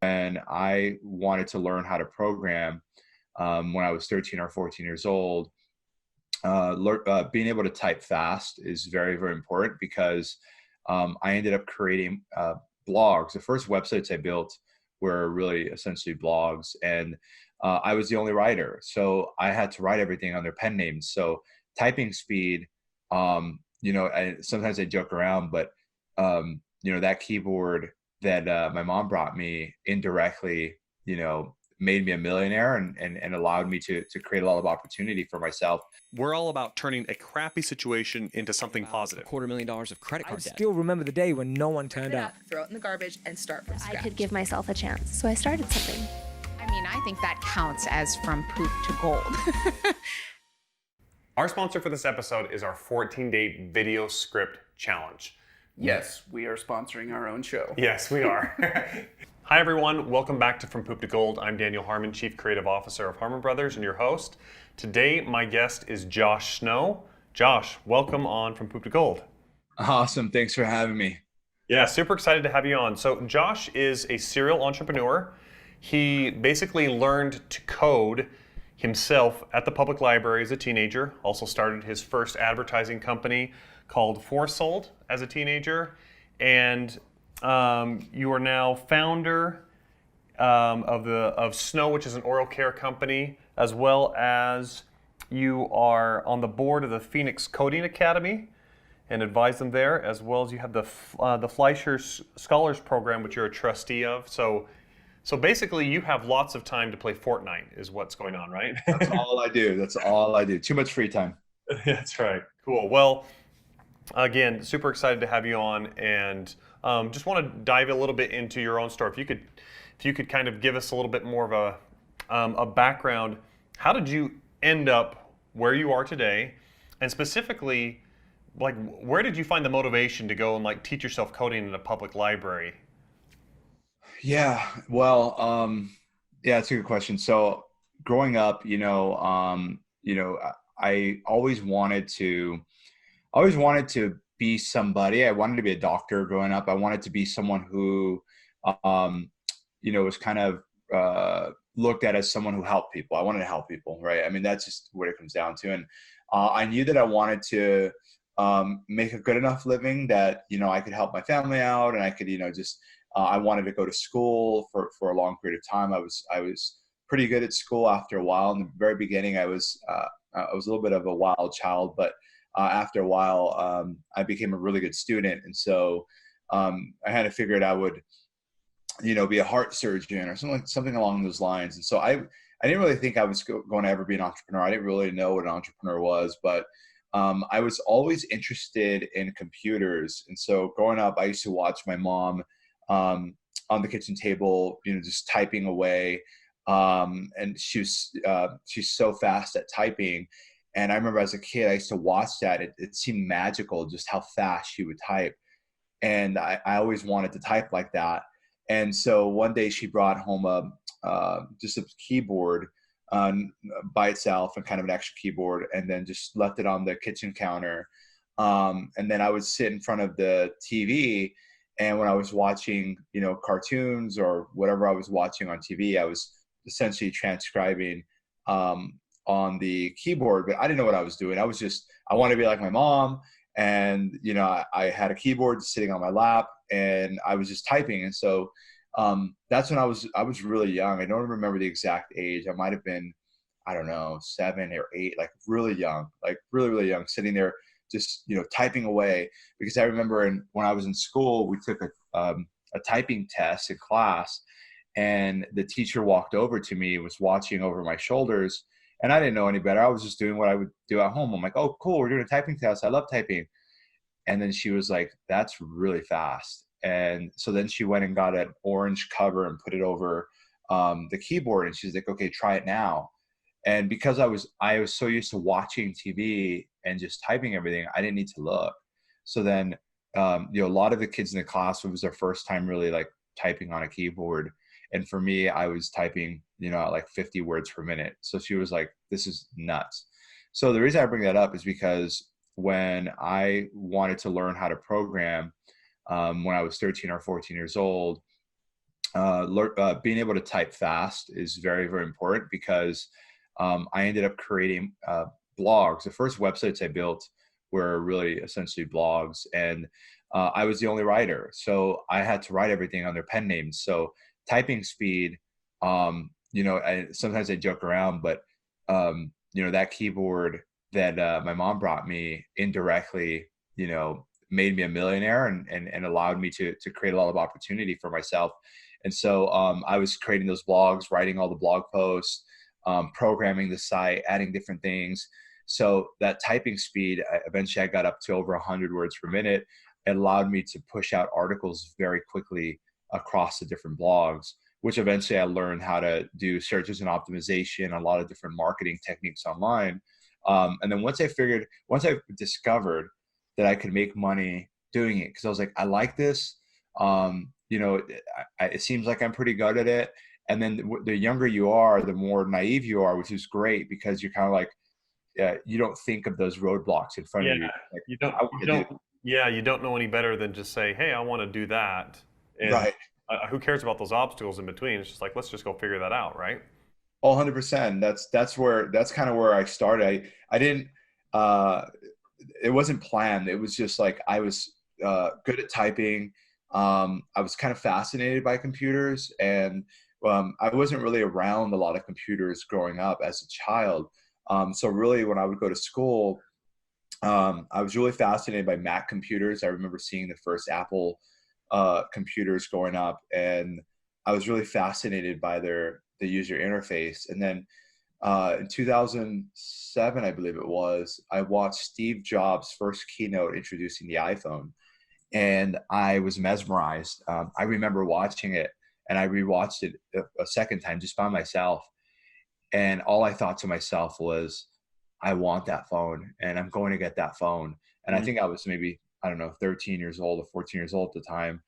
when I wanted to learn how to program when I was 13 or 14 years old, being able to type fast is very, very important because I ended up creating blogs. The first websites I built were really essentially blogs, and I was the only writer. So I had to write everything on their pen names. So typing speed, sometimes I joke around, but that keyboard that my mom brought me indirectly, made me a millionaire and allowed me to create a lot of opportunity for myself. We're all about turning a crappy situation into something positive. $250,000 of credit card debt. I still remember the day when no one turned up. Throw it in the garbage and start from scratch. I could give myself a chance, so I started something. I mean, I think that counts as from poop to gold. Our sponsor for this episode is our 14-day video script challenge. Yes, we are sponsoring our own show. Yes, we are. Hi, everyone. Welcome back to From Poop to Gold. I'm Daniel Harmon, Chief Creative Officer of Harmon Brothers, and your host. Today, my guest is Josh Snow. Josh, welcome on From Poop to Gold. Awesome. Thanks for having me. Yeah, super excited to have you on. So Josh is a serial entrepreneur. He basically learned to code himself at the public library as a teenager. Also started his first advertising company called Forsold as a teenager. And you are now founder of Snow, which is an oral care company, as well as you are on the board of the Phoenix Coding Academy and advise them there, as well as you have the Fleischer Scholars Program, which you're a trustee of. So basically, you have lots of time to play Fortnite, is what's going on, right? That's all I do. That's all I do. Too much free time. That's right. Cool. Well, again, super excited to have you on, and just want to dive a little bit into your own story. If you could kind of give us a little bit more of a background. How did you end up where you are today, and specifically, like, where did you find the motivation to go and like teach yourself coding in a public library? Yeah, well, it's a good question. So growing up, I always wanted to be somebody. I wanted to be a doctor growing up. I wanted to be someone who, was kind of looked at as someone who helped people. I wanted to help people, right? I mean, that's just what it comes down to. And I knew that I wanted to make a good enough living that, I could help my family out, and I could, I wanted to go to school for a long period of time. I was pretty good at school after a while. In the very beginning, I was a little bit of a wild child, but after a while, I became a really good student. And so I had to figure I would, be a heart surgeon or something along those lines. And so I didn't really think I was going to ever be an entrepreneur. I didn't really know what an entrepreneur was, but I was always interested in computers. And so growing up, I used to watch my mom on the kitchen table, just typing away. And she's so fast at typing. And I remember as a kid, I used to watch that. It seemed magical, just how fast she would type. And I always wanted to type like that. And so one day she brought home just a keyboard by itself, and kind of an extra keyboard, and then just left it on the kitchen counter. And then I would sit in front of the TV, and when I was watching, cartoons or whatever I was watching on TV, I was essentially transcribing on the keyboard, but I didn't know what I was doing. I wanted to be like my mom, and I had a keyboard sitting on my lap, and I was just typing. And so that's when I was really young. I don't remember the exact age. I might have been, I don't know, 7 or 8, like really young, like really, really young, sitting there just, typing away. Because I remember when I was in school, we took a typing test in class, and the teacher walked over to me, was watching over my shoulders, and I didn't know any better. I was just doing what I would do at home. I'm like, oh, cool, we're doing a typing test. I love typing. And then she was like, that's really fast. And so then she went and got an orange cover and put it over the keyboard. And she's like, okay, try it now. And because I was so used to watching TV and just typing everything, I didn't need to look. So then, a lot of the kids in the class, it was their first time really like typing on a keyboard. And for me, I was typing, at like 50 words per minute. So she was like, this is nuts. So the reason I bring that up is because when I wanted to learn how to program, when I was 13 or 14 years old, being able to type fast is very, very important because I ended up creating blogs. The first websites I built were really essentially blogs, and I was the only writer. So I had to write everything on their pen names. So typing speed, sometimes I joke around, but that keyboard that my mom brought me indirectly, made me a millionaire and allowed me to create a lot of opportunity for myself. And so I was creating those blogs, writing all the blog posts, programming the site, adding different things. So that typing speed, eventually I got up to over 100 words per minute. It allowed me to push out articles very quickly across the different blogs, which eventually I learned how to do searches and optimization, a lot of different marketing techniques online. And then once I discovered that I could make money doing it, because I was like, I like this. It seems like I'm pretty good at it. And then the younger you are, the more naive you are, which is great because you're kind of like, you don't think of those roadblocks in front of you. Like, you don't know any better than just say, hey, I want to do that. And right. Who cares about those obstacles in between? It's just like, let's just go figure that out, right? 100%. That's kind of where I started. I didn't, it wasn't planned. It was just like, I was good at typing. I was kind of fascinated by computers, and I wasn't really around a lot of computers growing up as a child. So really when I would go to school, I was really fascinated by Mac computers. I remember seeing the first Apple computers growing up, and I was really fascinated by the user interface. And then in 2007, I believe it was, I watched Steve Jobs' first keynote introducing the iPhone, and I was mesmerized. I remember watching it, and I rewatched it a second time just by myself. And all I thought to myself was, I want that phone, and I'm going to get that phone. And I think I was maybe, I don't know, 13 years old or 14 years old at the time.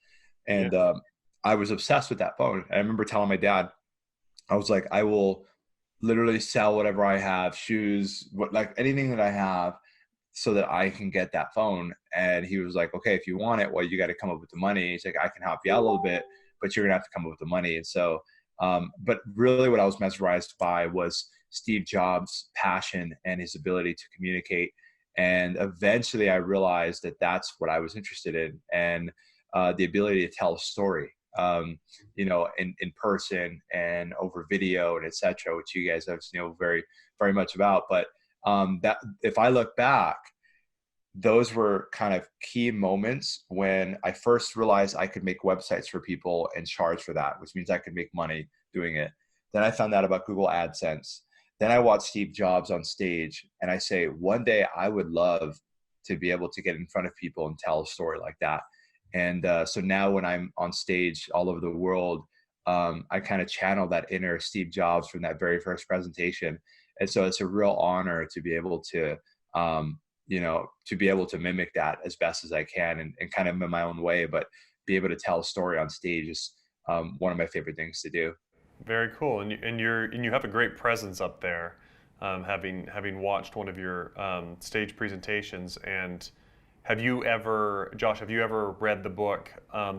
And I was obsessed with that phone. And I remember telling my dad, I was like, I will literally sell whatever I have, shoes, like anything that I have, so that I can get that phone. And he was like, okay, if you want it, well, you got to come up with the money. He's like, I can help you out a little bit, but you're gonna have to come up with the money. And so, but really what I was mesmerized by was Steve Jobs' passion and his ability to communicate. And eventually I realized that that's what I was interested in, and the ability to tell a story, in person and over video and et cetera, which you guys have, very, very much about. But that if I look back, those were kind of key moments when I first realized I could make websites for people and charge for that, which means I could make money doing it. Then I found out about Google AdSense. Then I watched Steve Jobs on stage, and I say, one day I would love to be able to get in front of people and tell a story like that. And so now when I'm on stage all over the world, I kind of channel that inner Steve Jobs from that very first presentation. And so it's a real honor to be able to, mimic that as best as I can, and kind of in my own way, but be able to tell a story on stage is one of my favorite things to do. Very cool, and you have a great presence up there, having watched one of your stage presentations. And Josh, have you ever read the book,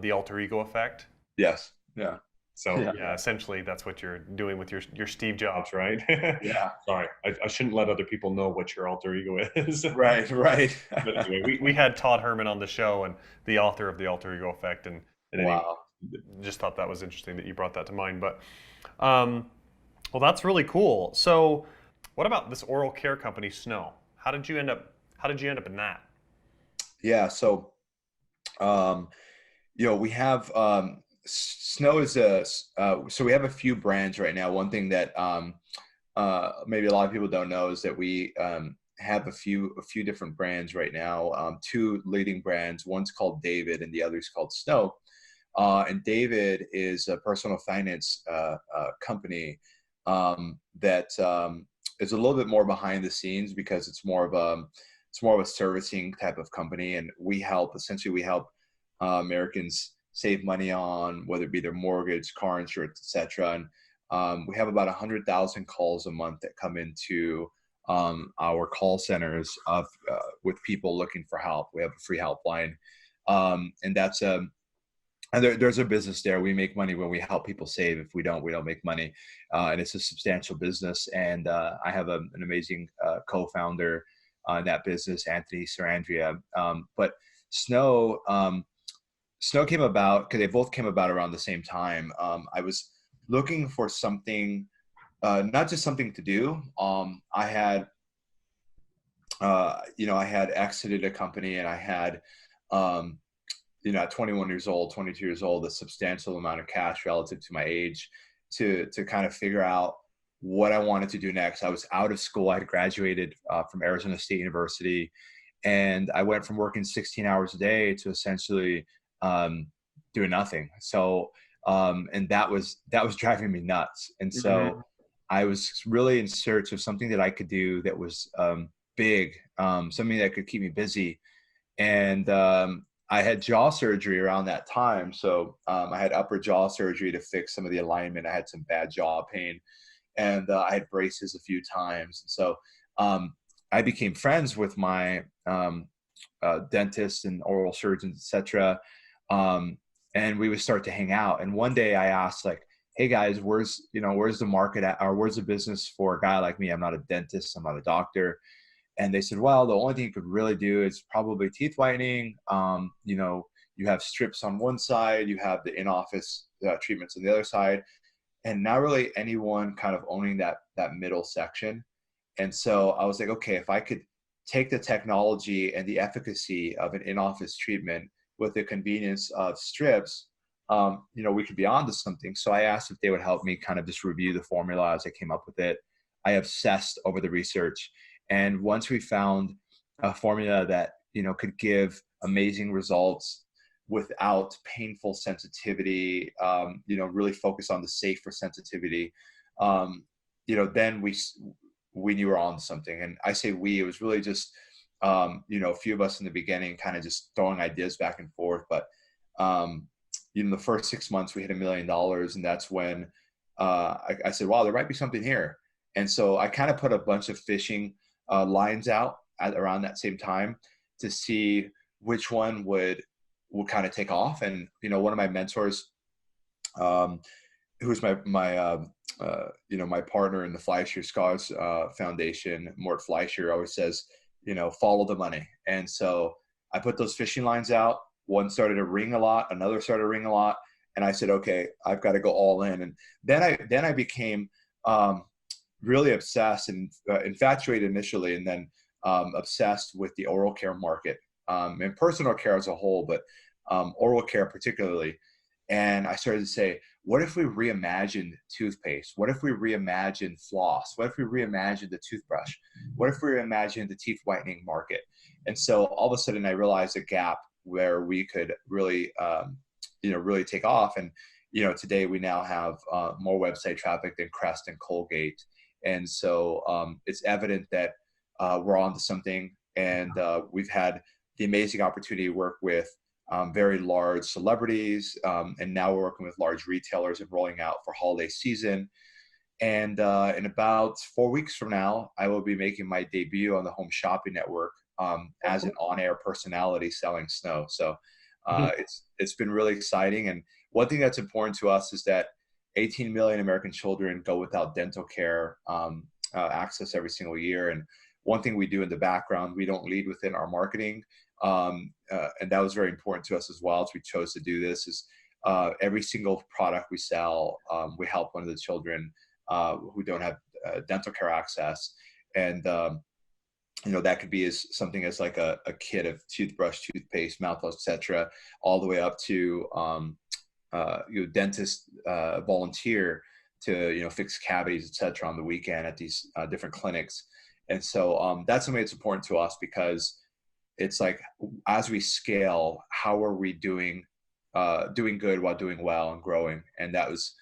The Alter Ego Effect? Yes. Yeah. So yeah, essentially that's what you're doing with your Steve Jobs, right? Yeah. Sorry, I shouldn't let other people know what your alter ego is. Right. But anyway, we had Todd Herman on the show, and the author of The Alter Ego Effect, and wow. Just thought that was interesting that you brought that to mind. But well, that's really cool. So what about this oral care company, Snow? How did you end up in that? Yeah. So, we have, Snow is so we have a few brands right now. One thing that maybe a lot of people don't know is that we have a few different brands right now. Two leading brands. One's called David, and the other's called Snow. And David is a personal finance company that is a little bit more behind the scenes, because it's more of a servicing type of company, and we help Americans save money on whether it be their mortgage, car insurance, etc. And we have about 100,000 calls a month that come into our call centers with people looking for help. We have a free helpline, and that's And there's a business there. We make money when we help people save. If we don't make money. And it's a substantial business. And I have an amazing co-founder in that business, Anthony Sarandria. But Snow, Snow came about because they both came about around the same time. I was looking for something, not just something to do. I had, I had exited a company, and I had, at 21 years old, 22 years old, a substantial amount of cash relative to my age to kind of figure out what I wanted to do next. I was out of school. I had graduated from Arizona State University, and I went from working 16 hours a day to essentially doing nothing. So, and that was driving me nuts. And so I was really in search of something that I could do that was big, something that could keep me busy. And I had jaw surgery around that time. So I had upper jaw surgery to fix some of the alignment. I had some bad jaw pain, and I had braces a few times. And so I became friends with my dentists and oral surgeons, etc. And we would start to hang out. And one day I asked, like, hey guys, where's the market at, or where's the business for a guy like me? I'm not a dentist. I'm not a doctor. And they said, well, the only thing you could really do is probably teeth whitening. You have strips on one side, you have the in-office treatments on the other side, and not really anyone kind of owning that middle section. And so I was like, okay, if I could take the technology and the efficacy of an in-office treatment with the convenience of strips, we could be onto something. So I asked if they would help me kind of just review the formula as I came up with it. I obsessed over the research. And once we found a formula that, could give amazing results without painful sensitivity, really focus on the safer sensitivity, then we knew we were on something. And I say it was really just, a few of us in the beginning kind of just throwing ideas back and forth. But, the first 6 months we hit $1 million. And that's when I said, wow, there might be something here. And so I kind of put a bunch of fishing lines out around that same time to see which one would kind of take off. And one of my mentors, who's my partner in the Fleischer Scars Foundation, Mort Fleischer, always says, follow the money. And so I put those fishing lines out. One started to ring a lot, another started to ring a lot, and I said, okay, I've got to go all in. And then I became really obsessed and infatuated initially, and then obsessed with the oral care market, and personal care as a whole, but oral care particularly. And I started to say, what if we reimagined toothpaste? What if we reimagined floss? What if we reimagined the toothbrush? What if we reimagined the teeth whitening market? And so all of a sudden I realized a gap where we could really, really take off. And, today we now have more website traffic than Crest and Colgate. And so it's evident that we're on to something. And we've had the amazing opportunity to work with very large celebrities. And now we're working with large retailers and rolling out for holiday season. And in about 4 weeks from now, I will be making my debut on the Home Shopping Network as an on-air personality selling Snow. So it's been really exciting. And one thing that's important to us is that 18 million American children go without dental care access every single year. And one thing we do in the background, we don't lead within our marketing. And that was very important to us as well, as we chose to do this, is every single product we sell, we help one of the children who don't have dental care access. And, that could be as something as like a kit of toothbrush, toothpaste, mouthwash, etc., all the way up to dentist volunteer to fix cavities, etc., on the weekend at these different clinics. And so that's something that's important to us, because it's like, as we scale, how are we doing good while doing well and growing? And that was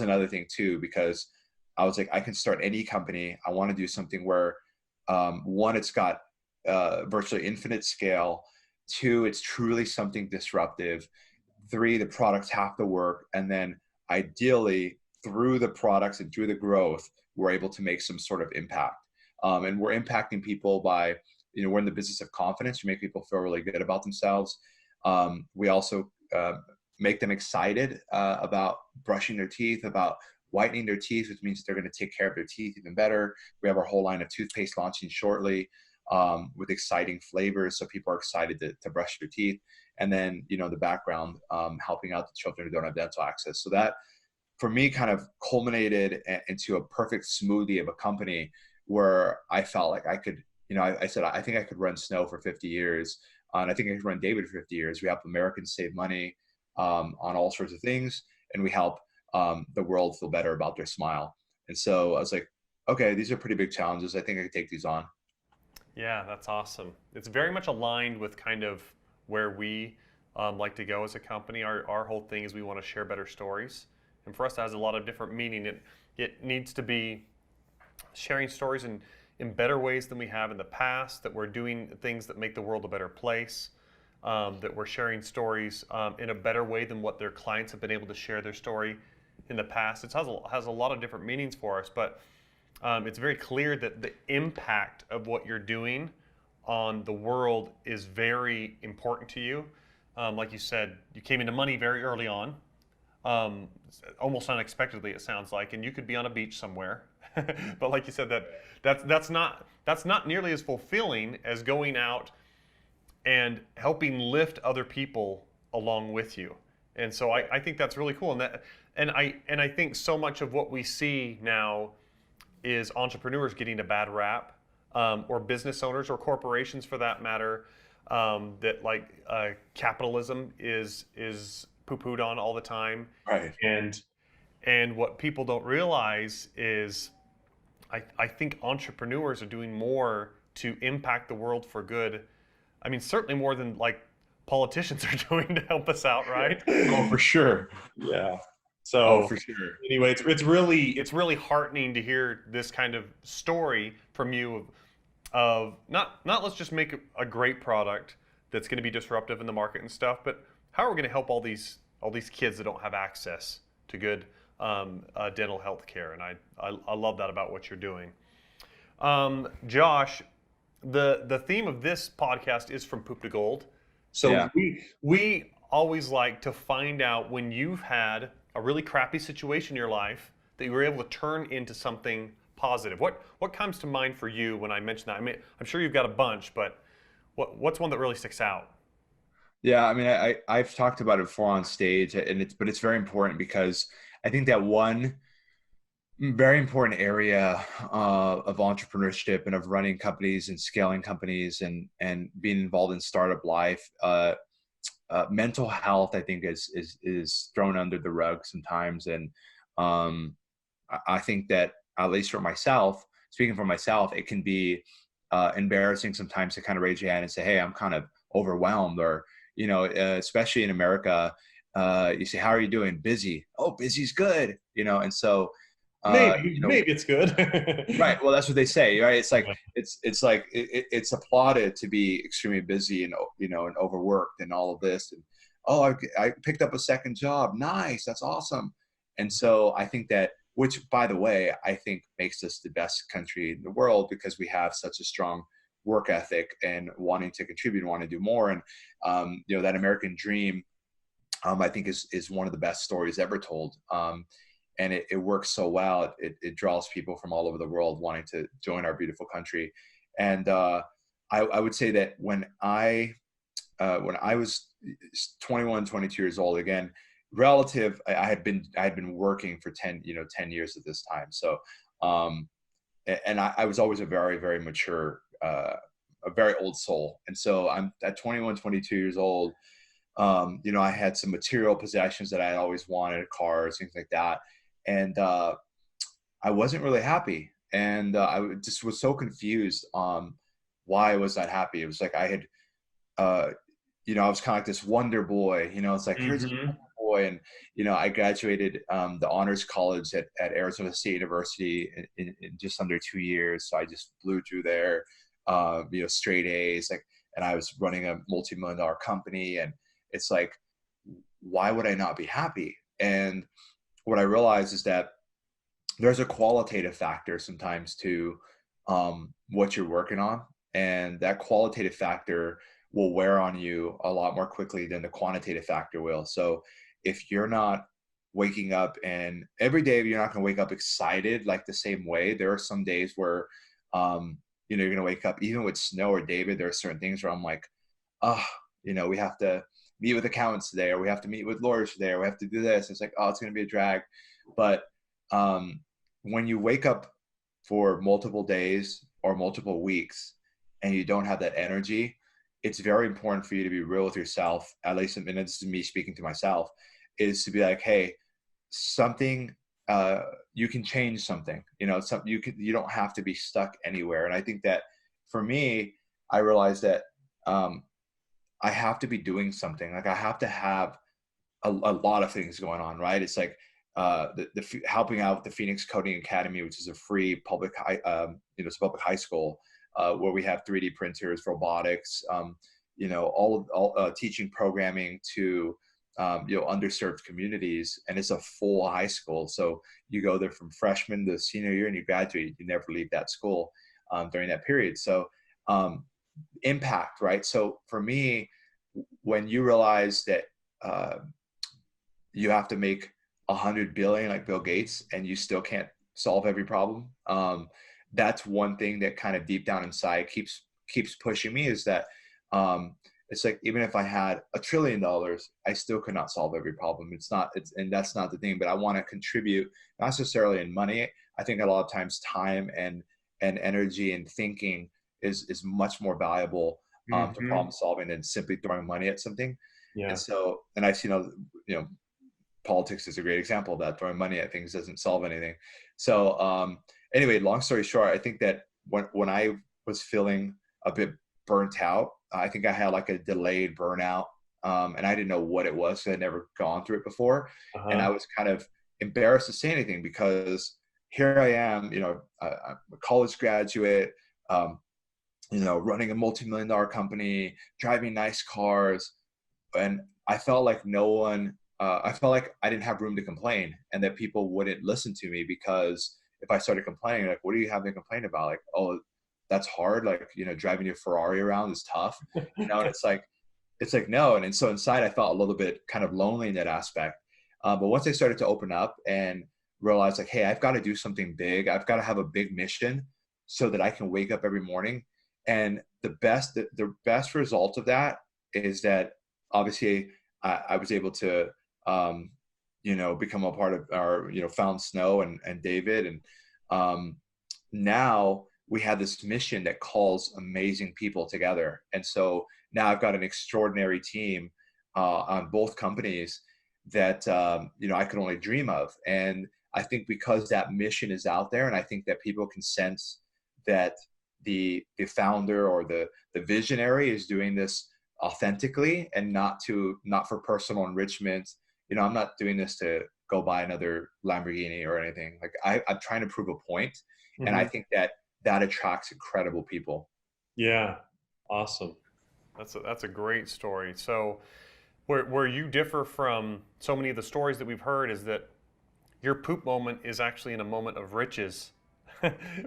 another thing too, because I was like, I can start any company. I want to do something where one, it's got virtually infinite scale. Two, it's truly something disruptive. Three, the products have to work. And then ideally, through the products and through the growth, we're able to make some sort of impact. And we're impacting people by, we're in the business of confidence. We make people feel really good about themselves. We also make them excited about brushing their teeth, about whitening their teeth, which means they're going to take care of their teeth even better. We have our whole line of toothpaste launching shortly with exciting flavors, so people are excited to brush their teeth. And then, the background, helping out the children who don't have dental access. So that, for me, kind of culminated into a perfect smoothie of a company where I felt like I could, I said, I think I could run Snow for 50 years. And I think I could run David for 50 years. We help Americans save money on all sorts of things. And we help the world feel better about their smile. And so I was like, okay, these are pretty big challenges. I think I can take these on. Yeah, that's awesome. It's very much aligned with kind of where we like to go as a company. Our whole thing is we want to share better stories. And for us, that has a lot of different meaning. It needs to be sharing stories in better ways than we have in the past, that we're doing things that make the world a better place, that we're sharing stories in a better way than what their clients have been able to share their story in the past. It has a lot of different meanings for us, but it's very clear that the impact of what you're doing on the world is very important to you. Like you said, you came into money very early on, almost unexpectedly, it sounds like, and you could be on a beach somewhere. But like you said, that's not nearly as fulfilling as going out and helping lift other people along with you. And so I think that's really cool. And I think so much of what we see now is entrepreneurs getting a bad rap, or business owners or corporations for that matter, that capitalism is poo-pooed on all the time. Right. And what people don't realize is I think entrepreneurs are doing more to impact the world for good. I mean, certainly more than politicians are doing to help us out, right? Oh, for sure. Yeah. So for sure. Anyway, it's really heartening to hear this kind of story from you of not let's just make a great product that's going to be disruptive in the market and stuff, but how are we going to help all these kids that don't have access to good dental health care? And I love that about what you're doing. Josh, the theme of this podcast is From Poop to Gold. So Yeah. we always like to find out when you've had a really crappy situation in your life that you were able to turn into something positive. What comes to mind for you when I mention that? I mean, I'm sure you've got a bunch, but what's one that really sticks out? Yeah, I mean, I've talked about it before on stage, but it's very important because I think that one very important area of entrepreneurship and of running companies and scaling companies and being involved in startup life, mental health, I think is thrown under the rug sometimes. And I think that, at least for myself, speaking for myself, it can be embarrassing sometimes to kind of raise your hand and say, hey, I'm kind of overwhelmed, or, especially in America, you say, how are you doing? Busy. Oh, busy's good. And so, maybe it's good. Right. Well, that's what they say, right? It's like, it's applauded to be extremely busy and, and overworked and all of this. And, oh, I picked up a second job. Nice. That's awesome. And so I think that, which, by the way, I think makes us the best country in the world, because we have such a strong work ethic and wanting to contribute and want to do more. And, that American dream, I think is one of the best stories ever told. And it works so well. It draws people from all over the world wanting to join our beautiful country. And I would say that when I was 21, 22 years old, again, I had been working for 10 years at this time. So, and I was always a very, very mature, a very old soul. And so I'm at 21, 22 years old. I had some material possessions that I had always wanted, cars, things like that. And I wasn't really happy. And I just was so confused on why I was not happy. It was like I had, I was kind of like this wonder boy, it's like, here's a wonder boy. And, I graduated the honors college at Arizona State University in just under 2 years. So I just blew through there, straight A's, and I was running a multi-million-dollar company. And it's like, why would I not be happy? And what I realized is that there's a qualitative factor sometimes to what you're working on. And that qualitative factor will wear on you a lot more quickly than the quantitative factor will. So if you're not waking up, and every day you're not going to wake up excited like the same way. There are some days where, you're going to wake up, even with snow or David, there are certain things where I'm like, oh, we have to meet with accountants today, or we have to meet with lawyers today, or we have to do this. It's like, oh, it's going to be a drag. But when you wake up for multiple days or multiple weeks and you don't have that energy, it's very important for you to be real with yourself, at least, and this is me speaking to myself, is to be like, hey, something, you can change something, you don't have to be stuck anywhere. And I think that for me, I realized that I have to be doing something. Like I have to have a lot of things going on, right? It's like helping out with the Phoenix Coding Academy, which is a free public it's a public high school where we have 3D printers, robotics, all teaching programming to underserved communities, and it's a full high school. So you go there from freshman to senior year, and you graduate. You never leave that school during that period. So impact, right? So for me, when you realize that you have to make 100 billion like Bill Gates and you still can't solve every problem, that's one thing that kind of deep down inside keeps pushing me, is that it's like, even if I had $1 trillion, I still could not solve every problem. And that's not the thing, but I want to contribute, not necessarily in money. I think a lot of times time and energy and thinking is much more valuable to problem solving than simply throwing money at something. Yeah. And so, and I see, politics is a great example of that. Throwing money at things doesn't solve anything. So anyway, long story short, I think that when I was feeling a bit burnt out, I think I had like a delayed burnout, and I didn't know what it was, because I'd never gone through it before. And I was kind of embarrassed to say anything, because here I am, I'm a college graduate, running a multi-million-dollar company, driving nice cars, and I felt like I felt like I didn't have room to complain, and that people wouldn't listen to me, because if I started complaining, like, what do you have to complain about? Like, oh, that's hard. Like, driving your Ferrari around is tough. And it's like no. And so inside, I felt a little bit kind of lonely in that aspect. But once I started to open up and realize, like, hey, I've got to do something big. I've got to have a big mission so that I can wake up every morning. And the best result of that is that obviously I was able to, become a part of our, Found Snow and David. And now we have this mission that calls amazing people together. And so now I've got an extraordinary team on both companies that, I could only dream of. And I think because that mission is out there, and I think that people can sense that the founder or the visionary is doing this authentically, and not for personal enrichment. I'm not doing this to go buy another Lamborghini or anything. Like I'm trying to prove a point. And I think that attracts incredible people. Yeah. Awesome. That's a great story. So where you differ from so many of the stories that we've heard is that your poop moment is actually in a moment of riches,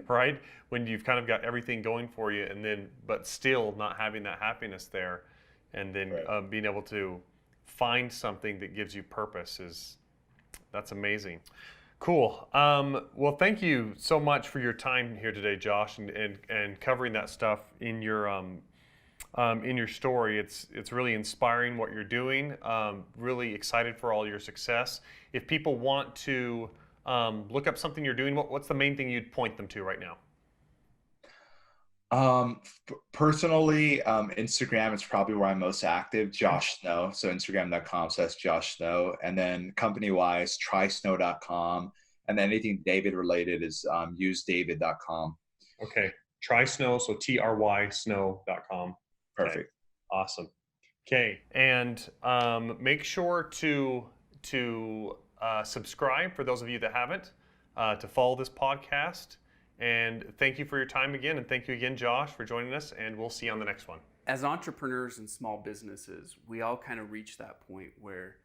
right? When you've kind of got everything going for you, and then, but still not having that happiness there, and then Right. Being able to find something that gives you purpose that's amazing. Cool. Well, thank you so much for your time here today, Josh, and covering that stuff in your story. It's really inspiring what you're doing. Really excited for all your success. If people want to look up something you're doing, what's the main thing you'd point them to right now? Personally, Instagram is probably where I'm most active. Josh Snow. So Instagram.com/Josh Snow. And then company-wise, trysnow.com. And then anything David related is usedavid.com. Okay. TrySnow, so TRYSnow.com. Perfect. Okay. Awesome. Okay. And make sure to subscribe, for those of you that haven't, to follow this podcast. And thank you for your time again. And thank you again, Josh, for joining us. And we'll see you on the next one. As entrepreneurs and small businesses, we all kind of reach that point where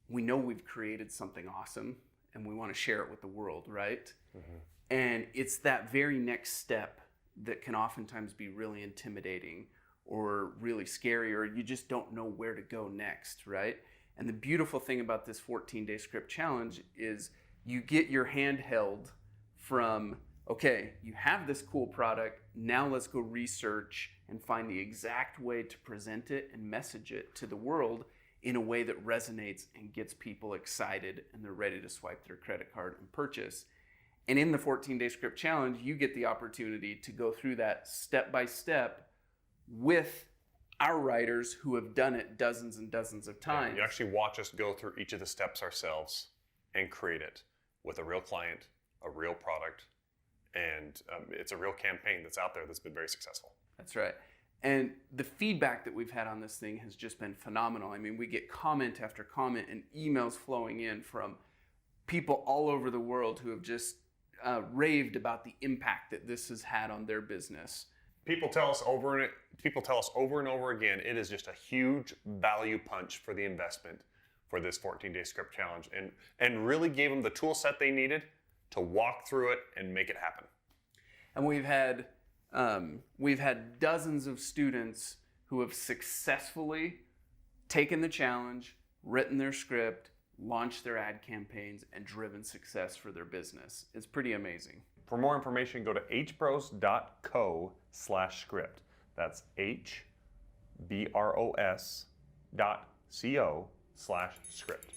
we know we've created something awesome and we want to share it with the world, right? Mm-hmm. And it's that very next step that can oftentimes be really intimidating or really scary, or you just don't know where to go next, right? And the beautiful thing about this 14-day script challenge is you get your hand held from, okay, you have this cool product, now let's go research and find the exact way to present it and message it to the world in a way that resonates and gets people excited and they're ready to swipe their credit card and purchase. And in the 14-day script challenge, you get the opportunity to go through that step by step with our writers who have done it dozens and dozens of times. Yeah, you actually watch us go through each of the steps ourselves and create it with a real client, a real product, and it's a real campaign that's out there that's been very successful. That's right. And the feedback that we've had on this thing has just been phenomenal. I mean, we get comment after comment and emails flowing in from people all over the world who have just raved about the impact that this has had on their business. People tell us over and over again, it is just a huge value punch for the investment for this 14-day script challenge, and really gave them the tool set they needed to walk through it and make it happen. And we've had dozens of students who have successfully taken the challenge, written their script, launched their ad campaigns, and driven success for their business. It's pretty amazing. For more information, go to hbros.co/script. That's hbros.co/script.